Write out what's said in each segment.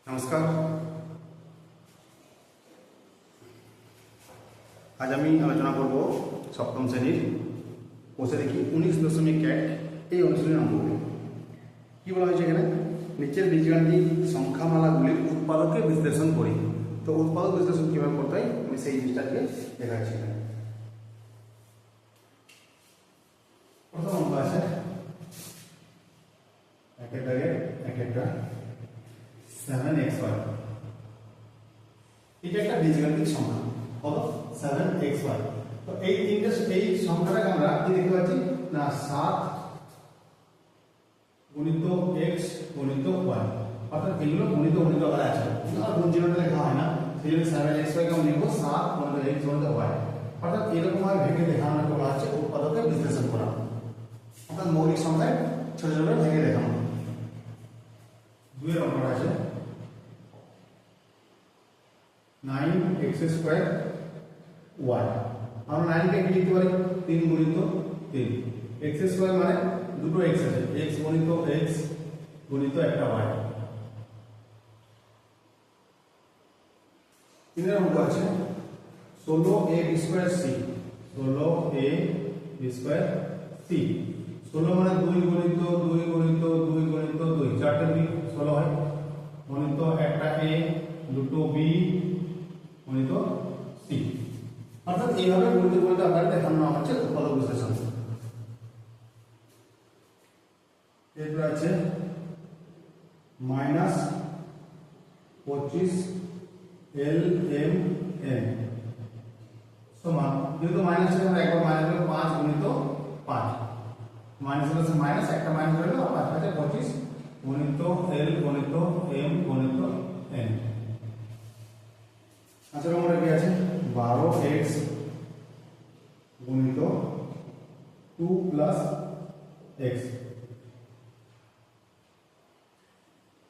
নমস্কার। আজ আমি আলোচনা করব সপ্তম শ্রেণীর কোষে দেখি 19.1 এই অনুশীলনী অঙ্কগুলি। কি বলা হয়েছে এখানে? নিচের বীজগাণিতিক সংখ্যামালাগুলির উৎপাদকে বিশ্লেষণ করি। তো উৎপাদক বিশ্লেষণ কীভাবে করতে হয় আমি সেই জিনিসটাকে দেখাচ্ছি এখানে। প্রথম অঙ্ক আছে একটা 7xy। এটা একটা বীজগাণিতিক সংখ্যা হলো 7xy। তো এই সংখ্যাটাকে আমরা কি দেখতে পাচ্ছি না 7 গুণিত x গুণিত y, অর্থাৎ এগুলো গুণিত আকারে আছে। আর গুণ চিহ্নটা লেখা হয় না, সেই জন্য 7xy কে আমরা লিখবো 7 গুণিত x গুণিত y, অর্থাৎ এরকম ভাবে ভেঙে দেখানোকে বলা হচ্ছে উৎপাদকে বিশ্লেষণ করা। অর্থাৎ মৌলিক সংখ্যায় ছোট ছোট ভেঙে দেখানো। দুই নম্বর আছে 9x² y। আমরা 9 কে কি লিখতে পারি 3 গুণিত 3। x² মানে দুটো x আছে, x গুণিত x গুণিত একটা y। তিন নম্বর আছে 16ab² c। 16ab² c। 16 মানে 2 গুণিত 2 গুণিত 2 গুণিত 2, চারটে 2 16 হয়, গুণিত একটা a, দুটো b গুণিত c। অর্থাৎ এইভাবে গুণিত আকারে দেখানো হচ্ছে উৎপাদক বিশ্লেষণ। এরপর আছে -25 lmn সমান, যেহেতু মাইনাস আছে আমরা একবার মাইনাস করলে 5 গুণিত 5, মাইনাস হলে মাইনাস একটা মাইনাস হলো 5 আছে 25 গুণিত l গুণিত m গুণিত n। আচ্ছা নম্বরে কি আছে 12x গুণিত 2 প্লাস x।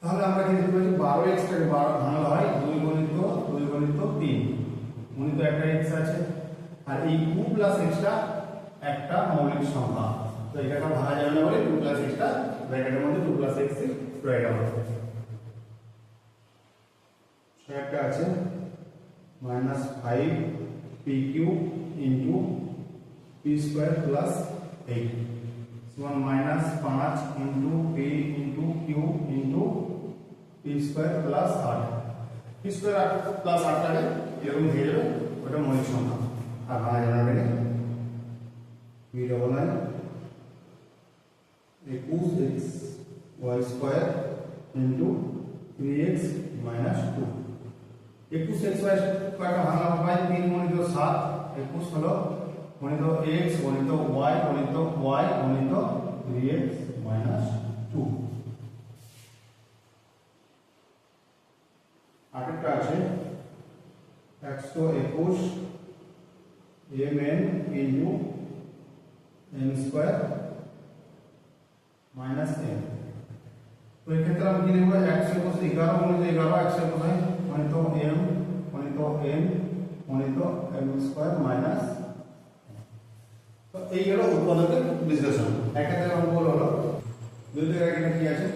তাহলে আমরা কি লিখতে পারি 12x টাকে 12 ভাঙা হয় 2 গুণিত 3 গুণিত একটা x আছে, আর এই 2 প্লাস x টা একটা মৌলিক সংখ্যা, তো এটাকে ভাঙা যাবে না বলে 2 প্লাস x টা ব্র্যাকেটের মধ্যে 2 প্লাস x রয়ে গেল। একটা আছে -5p³ ইনটু p² প্লাস 8 সমান -5 into p into q into p² plus 8। p² plus 8 টাকে এরকম হয়ে যাবে, ওটা মৌলিক সংখ্যা আর ভাঙা যাবে না। p double 9 21xy² into 3x minus 2। 21xy কয়টা ভাঙা হয় 3 গুণিত 7, 21 হলো গুণিত x গুণিত y গুণিত y গুণিত 3x মাইনাস 2। আরেকটা আছে 121 mn into n² minus n। তো এই ক্ষেত্রে আমি কি লিখব 121 11 গুণিত 11 121 হয় গুণিত m গুণিত n গুণিত m² মাইনাস। তো এই হলো উৎপাদকের বিশ্লেষণ। এক্ষেত্রে অঙ্ক হলো দুই থেকে এখানে কি আছে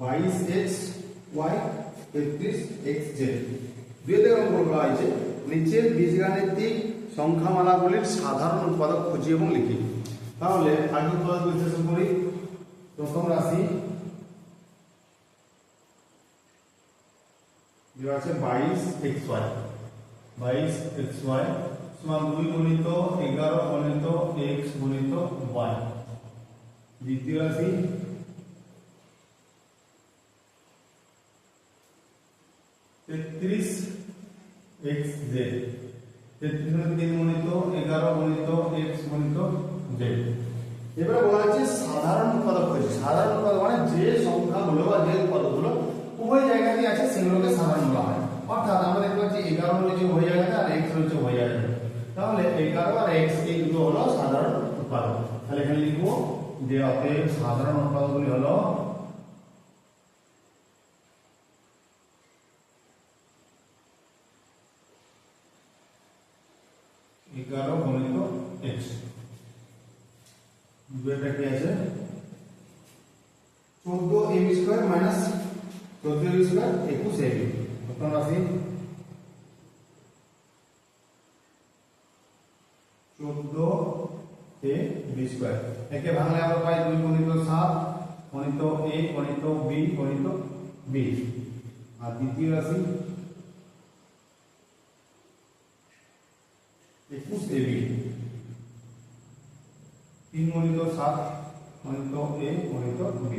22xy 33xz। দুই থেকে অঙ্ক বলা হয়েছে নিচের বীজগাণিতিক সংখ্যামালাগুলির সাধারণ উৎপাদক খুঁজি এবং লিখি। তাহলে আগে উৎপাদক বিশ্লেষণ করি। প্রথম রাশি দেওয়া আছে 22xy, 22xy সমান 2 গুণিত 11 গুণিত x গুণিত y। দ্বিতীয় রাশি 33xz, 33 মানে 3 গুণিত 11 গুণিত x গুণিত z। এবারে বলা হচ্ছে সাধারণ উৎপাদক খুঁজি। সাধারণ উৎপাদক মানে যে সংখ্যাগুলো বা যে উৎপাদকগুলো উভয় জায়গাতেই আছে সেগুলোকে সাধারণ বলা হয়। অর্থাৎ আমরা দেখতে পাচ্ছি 11 রয়েছে উভয় জায়গাতে আর x রয়েছে উভয় জায়গাতে, তাহলে 11 আর x এই দুটো হলো সাধারণ উৎপাদক। তাহলে এখানে লিখবো যে অতএব সাধারণ উৎপাদকগুলি হলো 11 গুণিত x। দুইটা কি আছে 14ab² 14 স্কয়ার 21 ab প্রথম রাশি 14 a b স্কয়ার। একে ভাঙলে আমরা পাই 2 গুণিত 7 গুণিত a গুণিত b গুণিত b। আর দ্বিতীয় রাশি 21 ab 3 গুণিত 7 গুণিত a গুণিত b।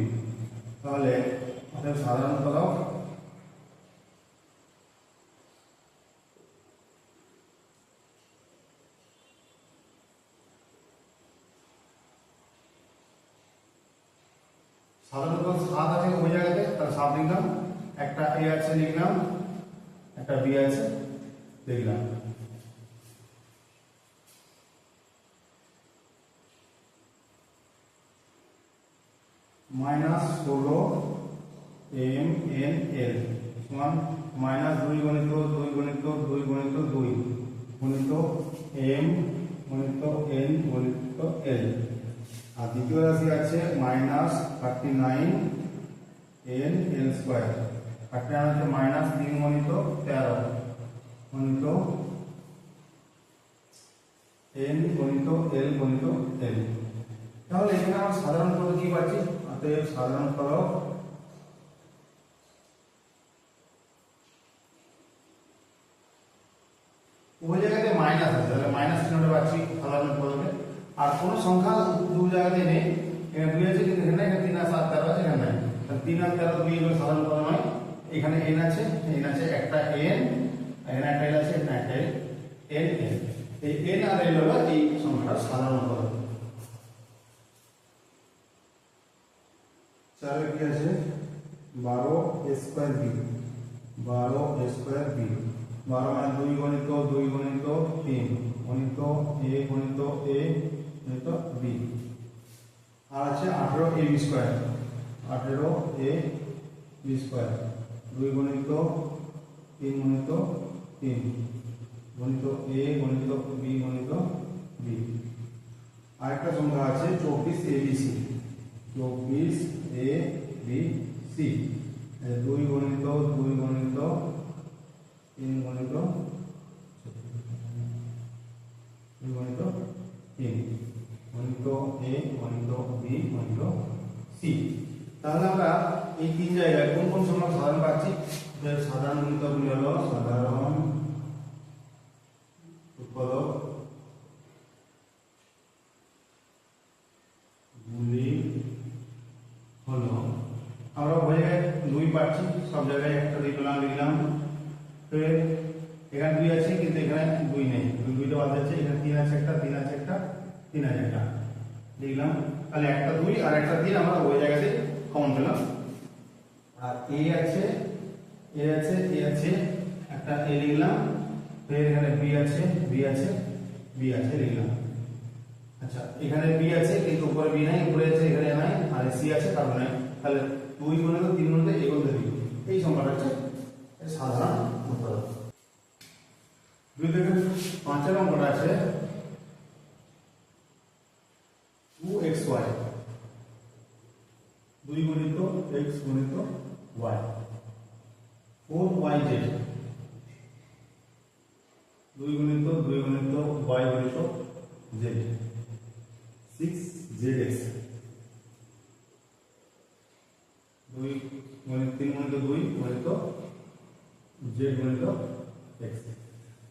তাহলে আমাদের সাধারণ ফলক সাধারণত 7 আছে ওই জায়গাতে, তাহলে 7 লিখলাম, একটা a আছে লিখলাম, একটা b আছে লিখলাম। মাইনাস 16 m n l সমান মাইনাস 2 গুণিত 2 গুণিত 2 গুণিত 2 গুণিত m গুণিত n গুণিত l। আর দ্বিতীয় রাশি আছে মাইনাস 39 n l স্কয়ার। 39 হচ্ছে মাইনাস 3 গুণিত 13 গুণিত n গুণিত l গুণিত l। তাহলে এখানে আমরা সাধারণ ফলক কি পাচ্ছি? অতএব সাধারণ ফলক ওই জায়গাতে মাইনাস আছে, তাহলে মাইনাস চিহ্নটা পাচ্ছি সাধারণ ফলকে। আর কোন সংখ্যা দু জায়গাতে নেই, এখানে 2 আছে কিন্তু এখানে 3 আর 7 13 আছে এখানে নাই, তাহলে 3 আর 13 2 হলো সাধারণ ফলক নয়। এখানে n আছে একটা n, এখানে একটা l আছে, এখানে একটা n এই n আর l হলো এই সংখ্যার সাধারণ ফলক। চারে কি আছে 12 a square b 12 a square b 12 মানে 2 গুণিত 2 গুণিত 3 গুণিত a গুণিত a গুণিত b। আর আছে 18 a b square 18 a b square 2 গুণিত 3 গুণিত 3 গুণিত a গুণিত b গুণিত b। আরেকটা সংখ্যা আছে 24 a b c 24 a b c 2 গুণিত 2 গুণিত 3 গুণিত 2 গুণিত 3 গুণিত a গুণিত b গুণিত c। তাহলে আমরা এই তিন জায়গায় কোন কোন সংখ্যা সাধারণ পাচ্ছি? সাধারণ গুণিতকগুলি হলো সাধারণ উৎপাদক গুলি হলো, আমরা ওই জায়গায় 2 পাচ্ছি, সব জায়গায় একটা লিখলাম। ফের এখানে 2 আছে কিন্তু এখানে 2 নেই, 2টা বাদ যাচ্ছে, এখানে 3 আছে একটা, 3 আছে একটা, 3 আছে একটা লিখলাম। তাহলে একটা 2 আর একটা 3 আমরা ওই জায়গাতে কমন পেলাম। আর a আছে একটা a লিখলাম। ফের এখানে b আছে লিখলাম। আচ্ছা এখানে b আছে কিন্তু উপরে b নাই, উপরে আছে এখানে নাই, আর c আছে তার নাই। তাহলে 2 গুণিত 3 গুণিত a গুণিত b, এই সংখ্যাটা হচ্ছে সাধারণ উৎপাদক। 2 থেকে 5 এর অঙ্কটা আছে 2xy 2 গুণিত x গুণিত y 4yz 2 গুণিত y গুণিত z 6zx 2 গুণিত 3 গুণিত 2 গুণিত z গুণিত x।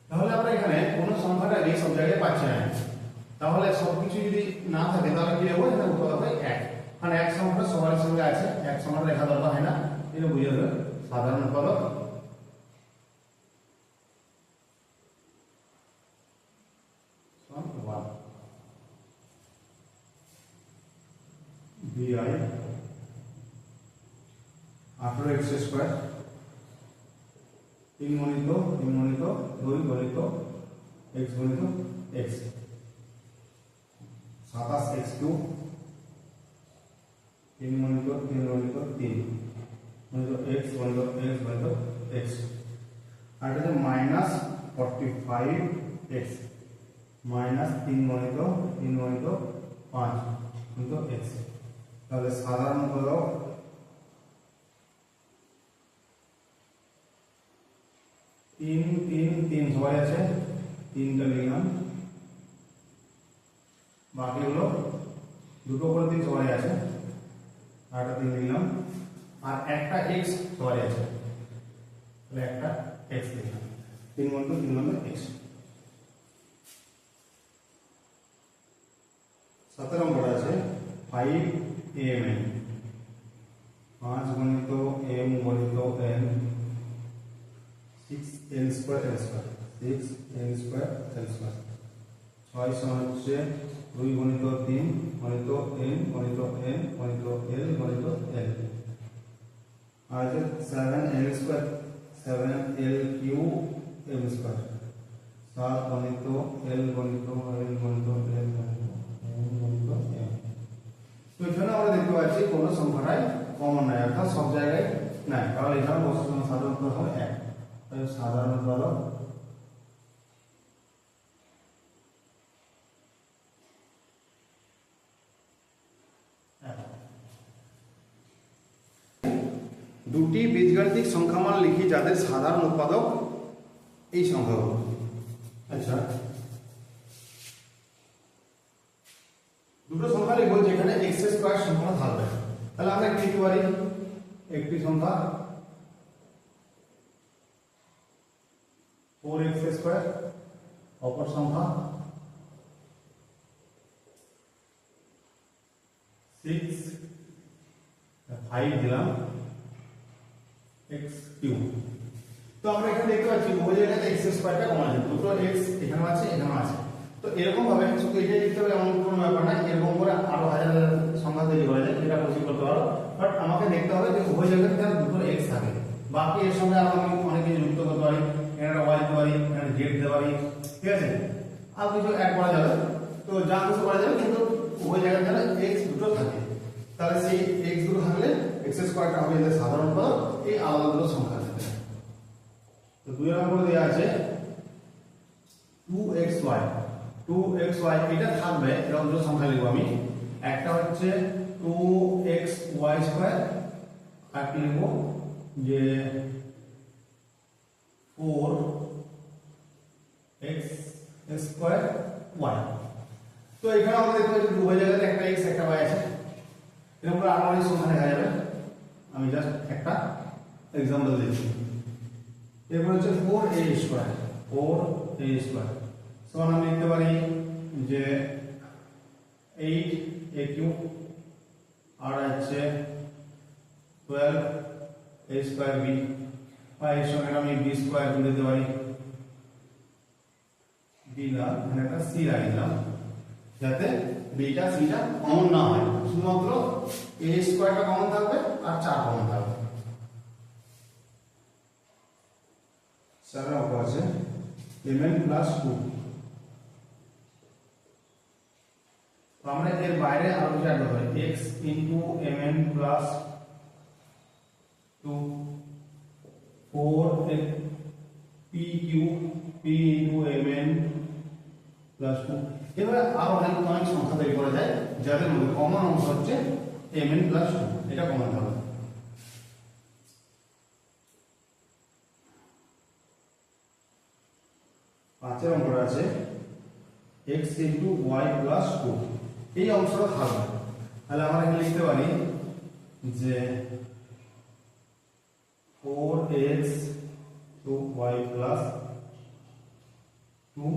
তাহলে আমরা এখানে কোন সংখ্যাটা এই সব জায়গায় পাচ্ছি না, তাহলে সবকিছু যদি না থাকে তাহলে কি হবে? এটা উৎপাদক হয় 1, কারণ 1 সংখ্যাটা সবার সঙ্গে আছে, 1 সংখ্যাটা লেখা দরকার হয় না, এটা বুঝে যাবে। সাধারণ উৎপাদক bi 18x স্কয়ার 3 গুণিত 2 গুণিত x গুণিত x 27x3 3 গুণিত 3 গুণিত 3 গুণিত x গুণিত x গুণিত x। আর এটা মাইনাস 45x মাইনাস 3 গুণিত 5 গুণিত x। তাহলে সাধারণ ফলক তিন তিন তিন সবাই আছে, তিনটা লিখলাম, বাকিগুলো দুটো করে তিন সবাই আছে, আর একটা তিন লিখলাম, আর একটা এক্স সবাই আছে, তাহলে একটা এক্স লিখলাম, 3 গুণিত 3 গুণিত এক্স। 7 নম্বর আছে 5mn, 5 গুণিত m গুণিত n, 6n square n square, 6n square n square. 6 সমান হচ্ছে 2 গুণিত 3 গুণিত n গুণিত n গুণিত l গুণিত l, আর আছে 7n square, 7l Q m square, 7 গুণিত l গুণিত l গুণিত l গুণিত n গুণিত m। তো এখানে আমরা দেখতে পাচ্ছি কোন সংখ্যাটাই কমন নাই, অর্থাৎ সব জায়গায় নাই, তাহলে এখানে সাধারণ উত্তর হবে 1। তাহলে সাধারণ উত্তর হলো দুটি বীজগাণিতিক সংখ্যামান লিখি যাদের সাধারণ উৎপাদক এই সংখ্যাগুলো। আচ্ছা, দুটো সংখ্যা লিখবো যেখানে x স্কয়ার সংখ্যা থাকবে, তাহলে আমরা কি লিখতে পারি? একটি সংখ্যা 4x স্কয়ার, অপর সংখ্যা 6 5 দিলাম x কিউব। তো আমরা এখানে দেখতে পাচ্ছি ওই জায়গাতে x স্কয়ারটা কমন আছে, দুটো x এখানে আছে এখানে আছে। তো এরকম ভাবে শুধু এটাই লিখতে হবে এমন কোনো ব্যাপার না, এরকম করে আরো হাজার হাজার সংখ্যা তৈরি করা যায়, এটা প্রসিড করতে পারো। বাট আমাকে দেখতে হবে যে ওই জায়গাতে দুটো x থাকে, বাকি এর সঙ্গে আরো আমি অনেক কিছু যুক্ত করতে পারি, এখানে y দিতে পারি, এখানে z দিতে পারি, ঠিক আছে, আর কিছু অ্যাড করা যাবে। তো যা কিছু করা যাবে, কিন্তু ওই জায়গাতে x দুটো থাকে, তাহলে সেই x দুটো থাকলে x স্কয়ারটা হবে এদের সাধারণ পদ, এই আলাদা দুটো সংখ্যা থাকে। তো 2 নম্বরে দেয়া আছে 2xy, 2xy এটা থাকবে, এরকম দুটো সংখ্যা লিখব আমি। একটা হচ্ছে 2xy স্কয়ার, আর কি লিখব যে 4x স্কয়ার y। তো এখানে আমরা দেখতে পাচ্ছি দুই জায়গাতে একটা x একটা y আছে, এরকম করে আরো অনেক সংখ্যা দেখা যাবে, আমি জাস্ট একটা एग्जांपल দিচ্ছি। এরপর হচ্ছে 4a স্কয়ার, 4a স্কয়ার সমান আমি লিখতে পারি যে 8a কিউব, আর হচ্ছে 12a স্কয়ার b, আর এর সঙ্গে আমি b স্কয়ার করে দিতে পারি, b না এখানে একটা c লাগিয়ে যাতে bটা cটা কমন না হয়, শুধুমাত্র a স্কয়ারটা কমন থাকবে আর 4 কমন থাকবে। 7 নম্বর আছে mn প্লাস 2। তো আমরা এর বাইরে আরো কিছু অ্যাড করতে পারি, x into mn plus 2, 4 p cube p into mn plus 2। এবারে আরো অনেক সংখ্যা তৈরি করা যায় যাদের মধ্যে কমন অংশ হচ্ছে mn প্লাস 2, এটা কমন হবে। পাঁচের অঙ্কটা আছে x ইনটু y প্লাস 2, এই অংশটা থাকবে, তাহলে আমরা এখানে লিখতে পারি যে 4x টু y প্লাস 2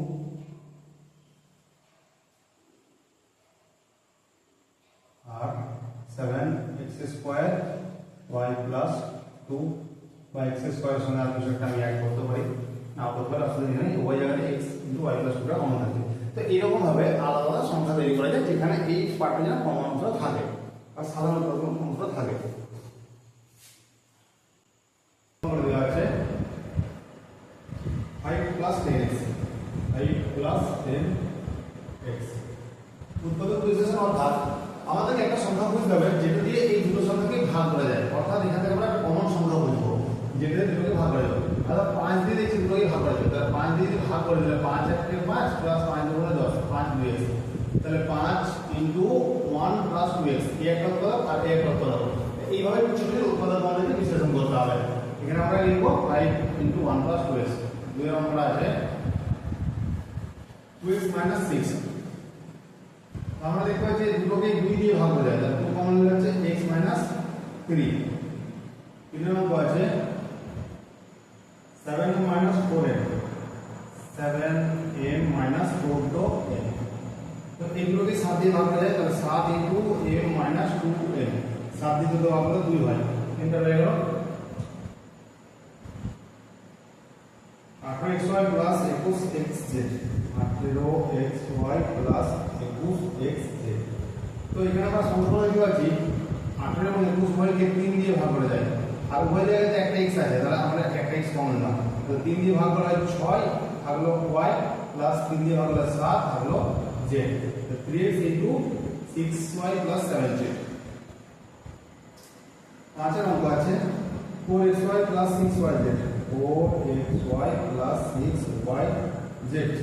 আর 7x স্কয়ার y প্লাস 2 বা x স্কয়ারের সঙ্গে আর কিছু একটা আমি অ্যাড করতে পারি, না করতে পারি আসলে এখানে ওই জায়গায় x ইনটু y প্লাস 2 টা কমন থাকে। তো এরকম ভাবে আলাদা আলাদা সংখ্যা তৈরি করা যায় যেখানে এই পার্টে যেন কমন অংশ থাকে আর সাধারণ অংশ থাকে। দেওয়া আছে 5 প্লাস 10x, 5 প্লাস 10x। উৎপাদক বিশ্লেষণ অর্থাৎ আমাদেরকে একটা সংখ্যা বুঝতে হবে যেটা দিয়ে এই দুটো সংখ্যাকে ভাগ করা যায়, অর্থাৎ এখান থেকে আমরা একটা কমন সংখ্যা বুঝবো যেটা দিয়ে দুটোকে ভাগ করা যাবে। তাহলে 5 দিয়ে দেখছি দুটোকে ভাগ করা যাবে, তাহলে 5 দিয়ে ভাগ করে দিলে 5 1 5 প্লাস 5 2 10, 5 2x, তাহলে 5 ইনটু 1 প্লাস 2x, এই একটা উৎপাদক আর এই একটা উৎপাদক। এইভাবে ছোট ছোট উৎপাদক আমাদেরকে বিশ্লেষণ করতে হবে। এখানে আমরা লিখব 5 ইনটু 1 প্লাস 2x। 2 নম্বর আছে 2x minus 6 আমরা দেখব যে দুটোকে 2 দিয়ে ভাগ করা যায় তাহলে 2 কমন নিলে হচ্ছে x minus 3 3 নম্বর আছে 7m minus 4m 7m minus 4 to m তো এগুলোকে 7 দিয়ে ভাগ করা যায় তাহলে 7 into m minus 2m 7 দিয়ে তো ভাগ করলে 2 হয় তিনটা হয়ে গেল 18xy plus 21xz 18xy plus 21xz তো এখানে আমরা সম্পূর্ণ দেখতে পাচ্ছি 18 এবং 21 কে 3 দিয়ে ভাগ করা যায় আর উভয় জায়গাতে একটা x আছে তাহলে আমরা একটা x কমন নিলাম তো 3 দিয়ে ভাগ করা হয় 6 থাকলো y প্লাস 3 দিয়ে ভাগ করলে 7 থাকলো z তো 3x into 6y plus 7z 5 এর অঙ্ক আছে 4xy plus 6yz 4xy plus 6yz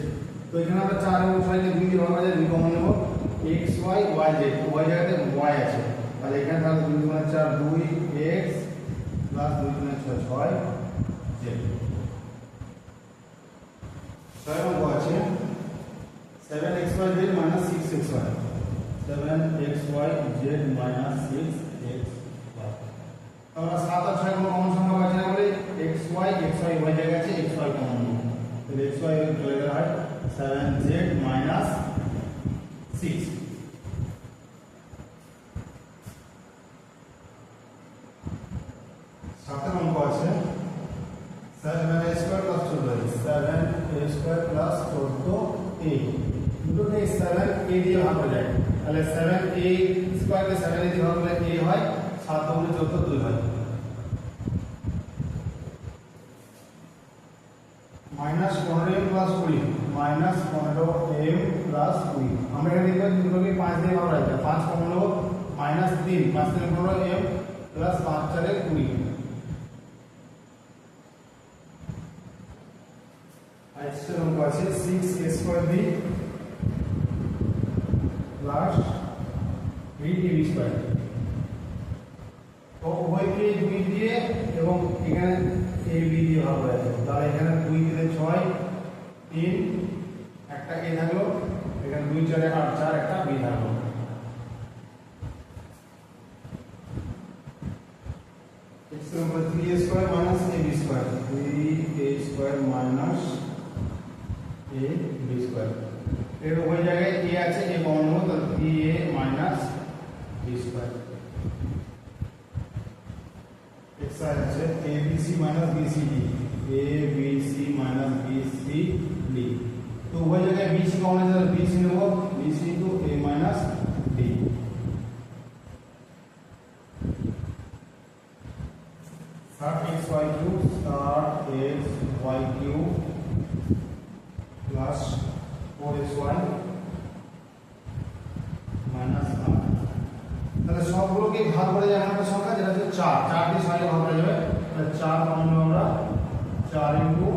তো এখানে আমরা 4 এবং 6 কে 2 দিয়ে ভাগ করা যায় 2 কমন নেব xy yz y জায়গাতে y আছে তাহলে এখানে থাকবে 2 গুণ 4 2x প্লাস 2 গুণ 6 6z 6 নম্বর আছে 7xyz minus 6xy 7xyz minus 6xy আমরা 7 আর 6 কোনো কমন সংখ্যা পাচ্ছি না বলে xy y জায়গায় আছে xy কমন নেব তাহলে xy এর চলে গেল হয় 7z minus 6 7 নম্বর আছে 7a square plus 14 7a square plus 14a দুটোকে 7a দিয়ে ভাগ করা যায় তাহলে 7a স্কয়ার কে 7a দিয়ে ভাগ করলে a হয় 7 গুণ 14 2 হয় minus 15m plus 20 minus 15m plus 20 আমরা এখানে দেখব দুটোকে 5 দিয়ে ভাগ করা যায় 5 কমন নেব মাইনাস 3 5 3 15m plus 5 4 20 আচ্ছা নম্বর আছে 6a square b plus 3ab square তো উভয়কে 2 দিয়ে এবং এখানে ab দিয়ে ভাগ করা যায় তাহলে এখানে 2 দিয়ে 6 3 একটা a থাকলো এখানে 2 4 8 4 একটা b থাকলো x নম্বর 3a square minus ab square 3a square minus ab square এর ওই জায়গায় a আছে a কমন নেব তাহলে 3a minus b square x আছে abc minus bcd abc minus bcd তো ওই জায়গায় bc কমন আছে তাহলে bc নেব bc into a minus d start xy cube start xy cube plus 4xy minus 8 তাহলে সবগুলোকে ভাগ করে যায় একটা সংখ্যা যেটা হচ্ছে 4 4 দিয়ে 6 কে ভাগ করা যাবে তাহলে 4 কমন নেব আমরা 4 into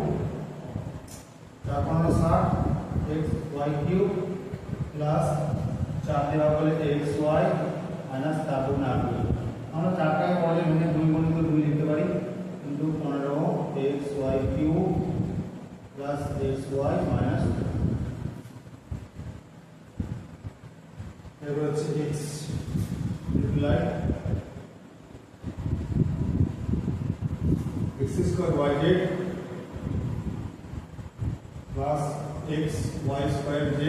4 15 60 xy cube plus 4 দিয়ে ভাগ করলে xy minus 4 গুণ 8 আমরা 4 টাকে পরে ভেঙে 2 গুণিত 2 লিখতে পারি কিন্তু 15 xy cube plus xy minus 2 এবার হচ্ছে x multiply x square yz plus x y square z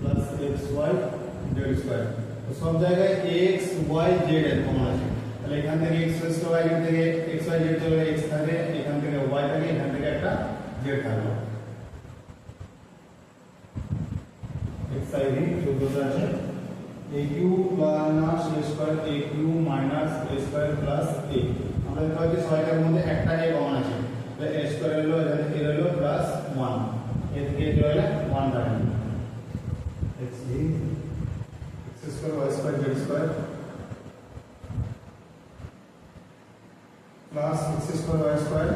plus x y z square তো সব জায়গায় x y z এর কমন আছে তাহলে এখান থেকে x square y থেকে x y z চলে x থাকে এখান থেকে y থাকে এখান থেকে একটা z থাকলো x i v 14 আছে aq minus a square aq minus a square plus a আমরা দেখতে পাচ্ছি ছয়টার মধ্যে একটা a কমন আছে তাহলে a square হলো এখানে a হলো প্লাস 1 এর থেকে হলো 1 থাকে x square y square z square plus x square y square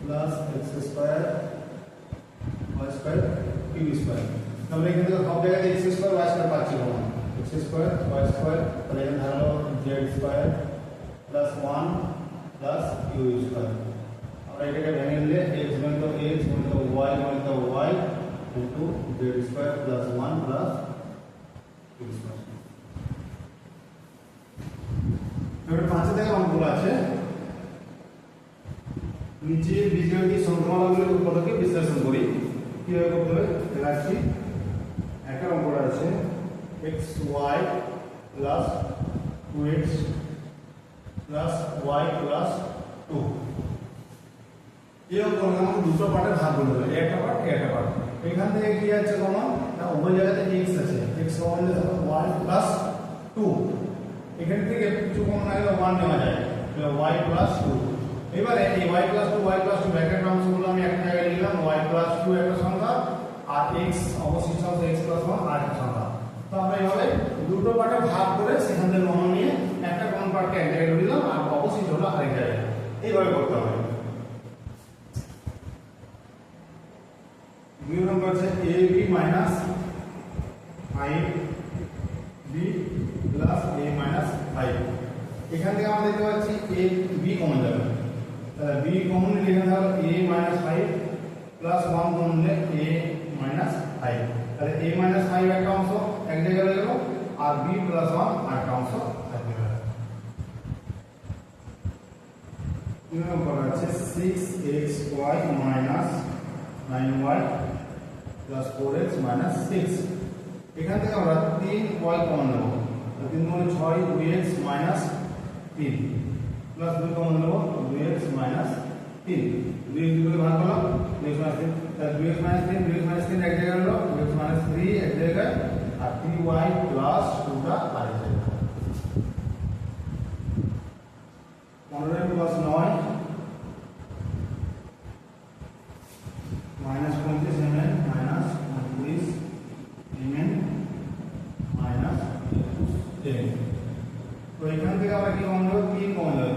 plus x square y square cube square আমরা এখানে তো সব জায়গায় x square y square পাচ্ছি common x square y square তাহলে এখানে থাকলো z square plus 1 plus q square into z square plus 1 plus x square। এবার 5 থেকে অঙ্কগুলো আছে, নিচে বীজগণিত সংখ্যামালাগুলোর উৎপাদকে বিশ্লেষণ করি। কিভাবে করতে হবে দেখাচ্ছি। একটা অঙ্কটা আছে xy plus 2x plus y plus 2। এই অঙ্কটাকে আমাকে দুটো পার্টে ভাগ করতে হবে, একটা পার্ট একটা পার্ট। এখান থেকে কি আছে কমন, না উভয় জায়গাতে x আছে, x সমান হলে y plus 2। এখান থেকে কিছু কমন আগে 1 নেওয়া যায়, y plus 2। এবারে এই y plus 2 ব্র্যাকেট অংশগুলো আমি একটা জায়গায় লিখলাম, y plus 2 একটা সংখ্যা আর x অবশিষ্ট অংশ x plus 1 আর একটা সংখ্যা। তো আমরা এইভাবে দুটো পার্টে ভাগ করে সেখান থেকে কমন নিয়ে একটা কমন পার্টকে এক জায়গায় দিলাম আর অবশিষ্ট হলো আরেক জায়গায়। এইভাবে করতে হবে। দুই নম্বর আছে ab minus 5b plus a minus 5। এখান থেকে আমরা দেখতে পাচ্ছি a b কমন যাবে, তাহলে b কমন নিলে এখানে হবে a minus 5 plus 1 কমন নিলে a minus 5। তাহলে a minus 5 একটা অংশ এক জায়গায় রয়ে গেল আর b plus 1 আরেকটা অংশ থাকবে। তিন নম্বর আছে 6xy minus 9y plus 4x minus 6। এখান থেকে আমরা 3y কমন নেব, 3 মানে 6, 2x minus 3 প্লাস 2 কমন নেব, 2x minus 3। 2x দুটোকে ভাগ করলাম, 2x minus 3, তাহলে 2x minus 3 এক জায়গায় হলো, 2x minus 3 এক জায়গায় আর 3y plus 2টা আরেক জায়গায়। 15 plus 9 minus 25 mm minus 29 mm minus 10। তো এখান থেকে আমরা কি কমন নেব, 3 কমন নেব,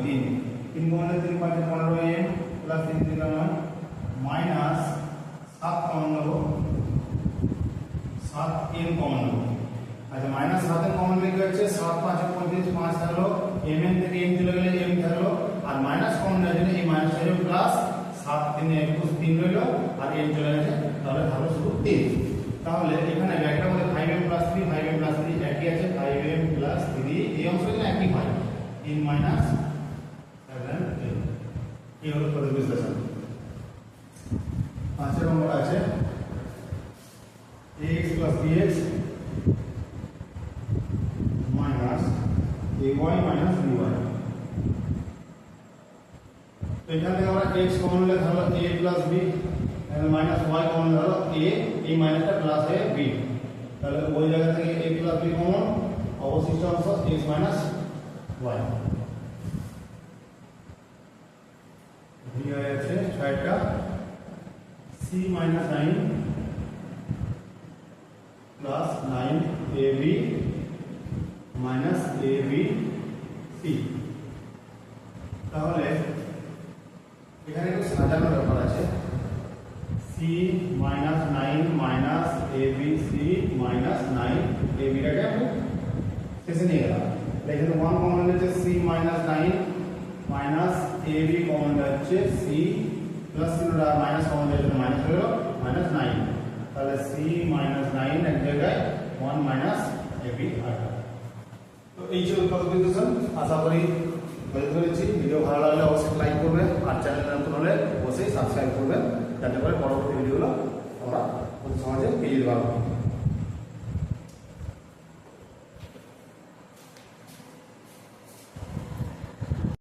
3 কমন নিলে 3 5 15 mm প্লাস 3 3 9 মাইনাস 7 কমন নেব, 7 m কমন নেব। আচ্ছা মাইনাস 7 এর কমন লিখে আছে 7 5 35, 5 থাকলো, mm থেকে m চলে গেলে m থাকলো আর মাইনাস কমন নেওয়ার জন্য এই মাইনাস এর প্লাস 7 3 21 3 রইলো আর m চলে গেছে, তাহলে থাকলো শুধু 3। তাহলে এখানে ব্র্যাকেটের মধ্যে 5m plus 3 একই আছে, 5m plus 3 এই অংশটা একই হয়, 3 minus 7m। এই হলো পরের বিশ্লেষণ। 5 নম্বর আছে ax plus bx minus ay minus by। তো এখান থেকে আমরা x কমন নিলে ধরো a plus b, তাহলে মাইনাস y কমন ধরো a, এই মাইনাসটা প্লাস হয়ে b, তাহলে ওই জায়গা থেকে a plus b কমন, অবশিষ্ট অংশ x minus y। v হয়ে আছে 6টা c minus 9 plus 9ab minus abc। তাহলে এখানে একটু সাজানোর ব্যাপার আছে, c minus 9 minus abc minus 9 ab-টাকে আমি শেষে নিয়ে গেলাম। এখানে 1 কমন হচ্ছে c minus 9 minus ab common হচ্ছে c প্লাস মাইনাস কমন হচ্ছে মাইনাস হয়ে গেল minus 9, তাহলে c minus 9 এক জায়গায় 1 minus ab আসবে। তো এই ছিল উৎপাদক বিশ্লেষণ। আশা করি বুঝতে পেরেছি। ভিডিও ভালো লাগলে অবশ্যই লাইক করবেন আর চ্যানেল নতুন হলে অবশ্যই সাবস্ক্রাইব করবেন, যাতে করে পরবর্তী ভিডিওগুলো আমরা অতি সহজে পেয়ে যেতে পারবো।